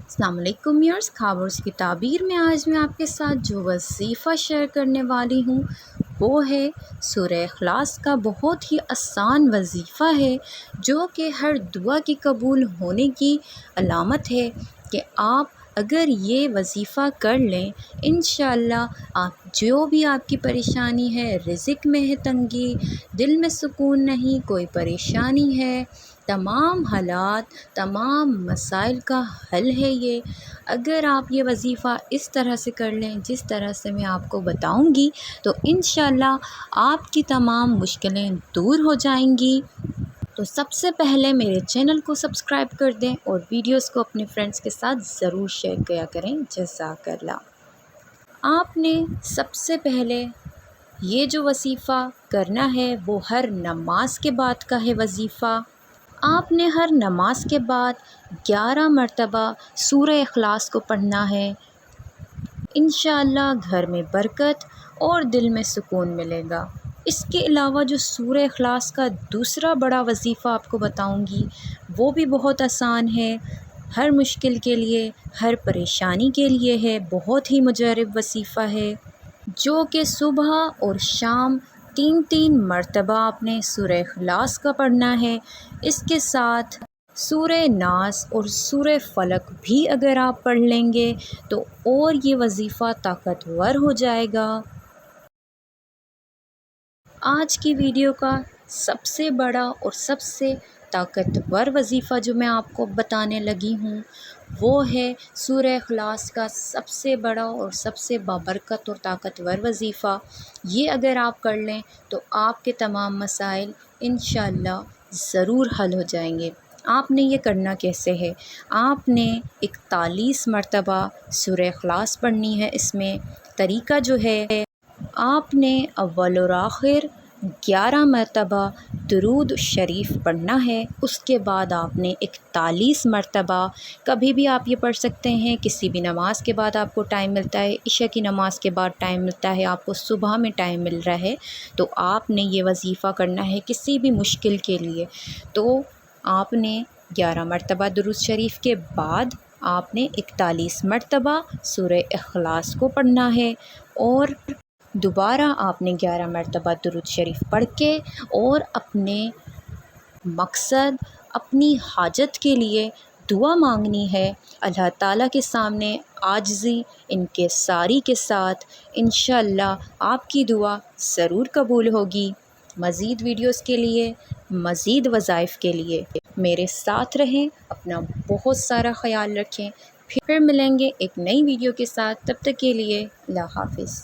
السلام علیکم ویورز، خاموش کی تعبیر میں آج میں آپ کے ساتھ جو وظیفہ شیئر کرنے والی ہوں وہ ہے سورہ اخلاص کا بہت ہی آسان وظیفہ ہے، جو کہ ہر دعا کی قبول ہونے کی علامت ہے کہ آپ اگر یہ وظیفہ کر لیں انشاءاللہ آپ جو بھی آپ کی پریشانی ہے، رزق میں ہے تنگی، دل میں سکون نہیں، کوئی پریشانی ہے، تمام حالات تمام مسائل کا حل ہے یہ۔ اگر آپ یہ وظیفہ اس طرح سے کر لیں جس طرح سے میں آپ کو بتاؤں گی تو انشاءاللہ آپ کی تمام مشکلیں دور ہو جائیں گی۔ تو سب سے پہلے میرے چینل کو سبسکرائب کر دیں اور ویڈیوز کو اپنے فرینڈس کے ساتھ ضرور شیئر کیا کریں۔ جزاک اللہ۔ آپ نے سب سے پہلے یہ جو وظیفہ کرنا ہے وہ ہر نماز کے بعد کا ہے وظیفہ۔ آپ نے ہر نماز کے بعد 11 مرتبہ سورہ اخلاص کو پڑھنا ہے۔ انشاءاللہ گھر میں برکت اور دل میں سکون ملے گا۔ اس کے علاوہ جو سورہ اخلاص کا دوسرا بڑا وظیفہ آپ کو بتاؤں گی وہ بھی بہت آسان ہے، ہر مشکل کے لیے، ہر پریشانی کے لیے ہے، بہت ہی مجرب وظیفہ ہے، جو کہ صبح اور شام 3 مرتبہ آپ نے سورہ اخلاص کا پڑھنا ہے۔ اس کے ساتھ سورہ ناس اور سورہ فلق بھی اگر آپ پڑھ لیں گے تو اور یہ وظیفہ طاقتور ہو جائے گا۔ آج کی ویڈیو کا سب سے بڑا اور سب سے طاقتور وظیفہ جو میں آپ کو بتانے لگی ہوں وہ ہے سورہ اخلاص کا سب سے بڑا اور سب سے بابرکت اور طاقتور وظیفہ۔ یہ اگر آپ کر لیں تو آپ کے تمام مسائل انشاءاللہ ضرور حل ہو جائیں گے۔ آپ نے یہ کرنا کیسے ہے؟ آپ نے 41 مرتبہ سورہ اخلاص پڑھنی ہے۔ اس میں طریقہ جو ہے، آپ نے اول اور آخر 11 مرتبہ درود شریف پڑھنا ہے۔ اس کے بعد آپ نے 41 مرتبہ، کبھی بھی آپ یہ پڑھ سکتے ہیں، کسی بھی نماز کے بعد آپ کو ٹائم ملتا ہے، عشاء کی نماز کے بعد ٹائم ملتا ہے، آپ کو صبح میں ٹائم مل رہا ہے تو آپ نے یہ وظیفہ کرنا ہے کسی بھی مشکل کے لیے۔ تو آپ نے 11 مرتبہ درود شریف کے بعد آپ نے 41 مرتبہ سورہ اخلاص کو پڑھنا ہے، اور دوبارہ آپ نے 11 مرتبہ درود شریف پڑھ کے اور اپنے مقصد، اپنی حاجت کے لیے دعا مانگنی ہے اللہ تعالیٰ کے سامنے عاجزی انکساری کے ساتھ۔ انشاءاللہ آپ کی دعا ضرور قبول ہوگی۔ مزید ویڈیوز کے لیے، مزید وظائف کے لیے میرے ساتھ رہیں، اپنا بہت سارا خیال رکھیں۔ پھر ملیں گے ایک نئی ویڈیو کے ساتھ، تب تک کے لیے اللہ حافظ۔